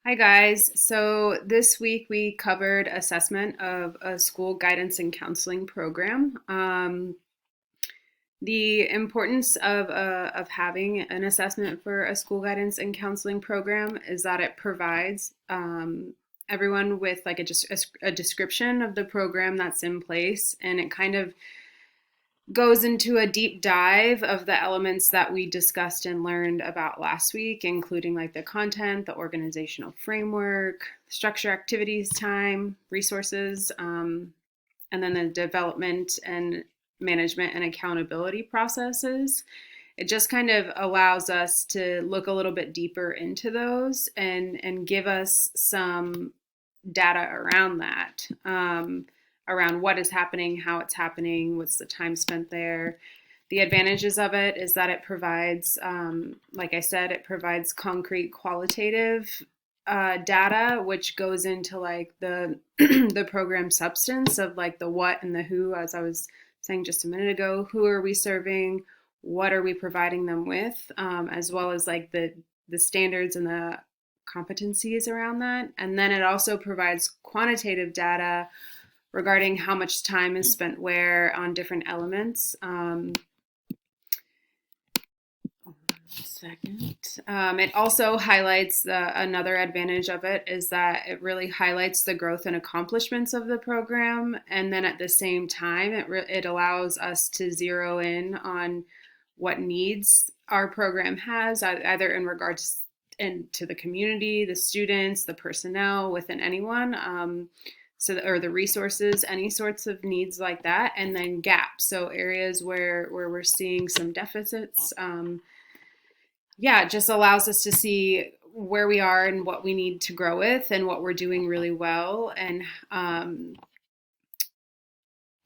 Hi guys. So this week we covered assessment of a school guidance and counseling program. The importance of having an assessment for a school guidance and counseling program is that it provides everyone with like a description of the program that's in place, and it kind of goes into a deep dive of the elements that we discussed and learned about last week, including like the content, the organizational framework, structure, activities, time, resources, and then the development and management and accountability processes. It just kind of allows us to look a little bit deeper into those and give us some data around that, around what is happening, how it's happening, what's the time spent there. The advantages of it is that it provides, like I said, it provides concrete qualitative data, which goes into like the the program substance of like the what and the who, as I was saying just a minute ago. Who are we serving? What are we providing them with? As well as like the standards and the competencies around that. And then it also provides quantitative data regarding how much time is spent where on different elements. It also highlights another advantage of it is that it really highlights the growth and accomplishments of the program, and then at the same time, it allows us to zero in on what needs our program has, either in regards to the community, the students, the personnel, within anyone. Or the resources, any sorts of needs like that, and then gaps. So areas where we're seeing some deficits. It just allows us to see where we are and what we need to grow with and what we're doing really well, and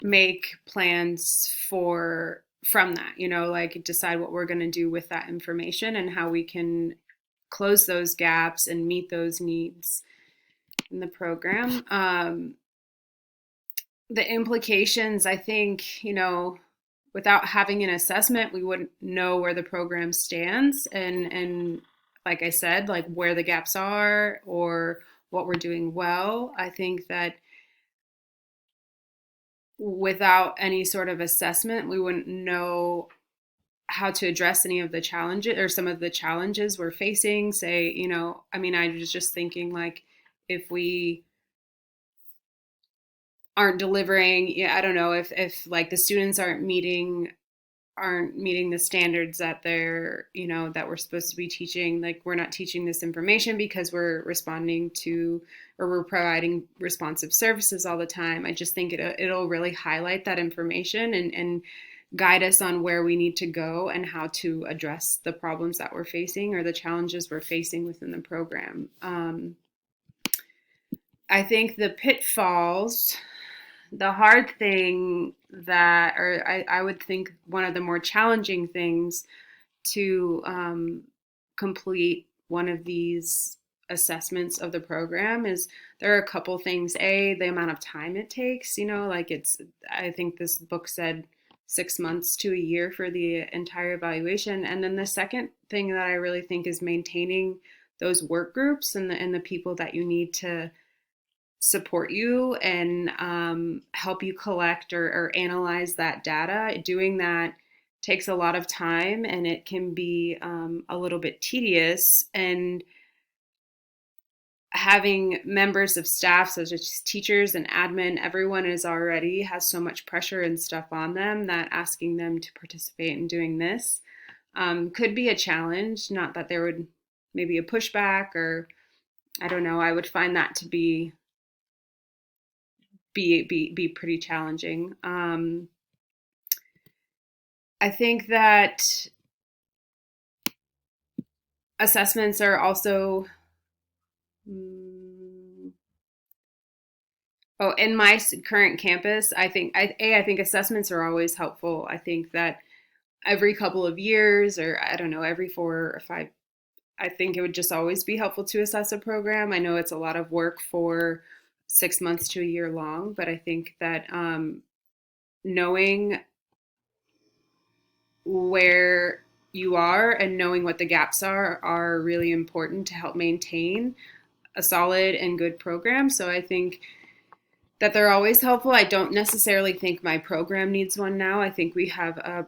make plans from that, like decide what we're going to do with that information and how we can close those gaps and meet those needs in the program. The implications, I think, without having an assessment, we wouldn't know where the program stands and like I said, like where the gaps are or what we're doing well. I think that without any sort of assessment, we wouldn't know how to address any of the challenges or some of the challenges we're facing. I was just thinking like if we aren't delivering, I don't know if like the students aren't meeting the standards that that we're supposed to be teaching, like we're not teaching this information because we're responding to or we're providing responsive services all the time. I just think it'll really highlight that information and guide us on where we need to go and how to address the problems that we're facing or the challenges we're facing within the program. I think the pitfalls, the hard thing I would think one of the more challenging things to complete one of these assessments of the program is there are a couple things. The amount of time it takes, I think this book said 6 months to a year for the entire evaluation. And then the second thing that I really think is maintaining those work groups and the people that you need to support you and help you collect or analyze that data. Doing that takes a lot of time, and it can be a little bit tedious. And having members of staff such as teachers and admin, everyone has so much pressure and stuff on them that asking them to participate in doing this could be a challenge. Not that there would maybe a pushback, or I don't know, I would find that to be pretty challenging. I think that assessments are also, in my current campus, I think assessments are always helpful. I think that every couple of years, or I don't know, every 4 or 5, I think it would just always be helpful to assess a program. I know it's a lot of work for 6 months to a year long, but I think that knowing where you are and knowing what the gaps are really important to help maintain a solid and good program. So I think that they're always helpful. I don't necessarily think my program needs one now. I think we have a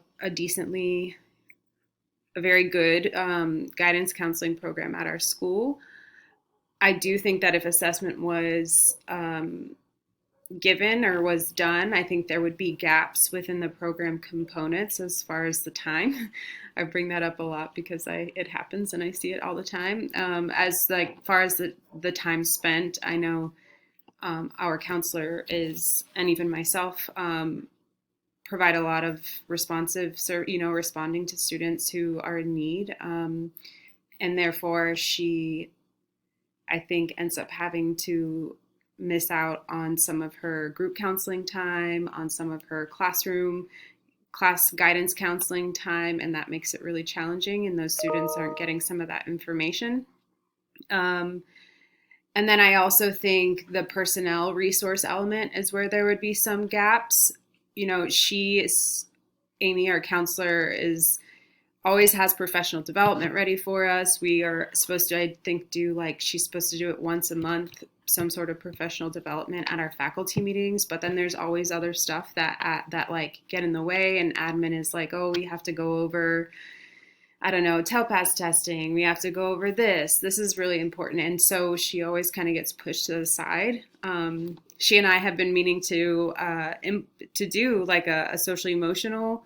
very good guidance counseling program at our school. I do think that if assessment was given or was done, I think there would be gaps within the program components as far as the time. I bring that up a lot because it happens and I see it all the time. As like far as the time spent, I know our counselor is, and even myself, provide a lot of responding to students who are in need. And therefore she, I think, ends up having to miss out on some of her group counseling time, on some of her class guidance counseling time, and that makes it really challenging, and those students aren't getting some of that information. And then I also think the personnel resource element is where there would be some gaps. You know, Amy, our counselor, always has professional development ready for us. We are supposed to, I think, she's supposed to do it once a month, some sort of professional development at our faculty meetings. But then there's always other stuff that like get in the way, and admin is like, oh, we have to go over, I don't know, TELPAS testing. We have to go over this. This is really important. And so she always kind of gets pushed to the side. She and I have been meaning to do like a social emotional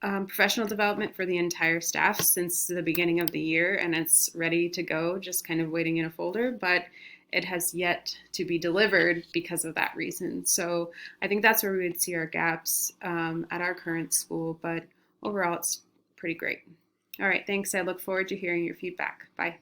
professional development for the entire staff since the beginning of the year, and it's ready to go, just kind of waiting in a folder, but it has yet to be delivered because of that reason. So I think that's where we would see our gaps at our current school, but overall it's pretty great. All right, thanks. I look forward to hearing your feedback. Bye.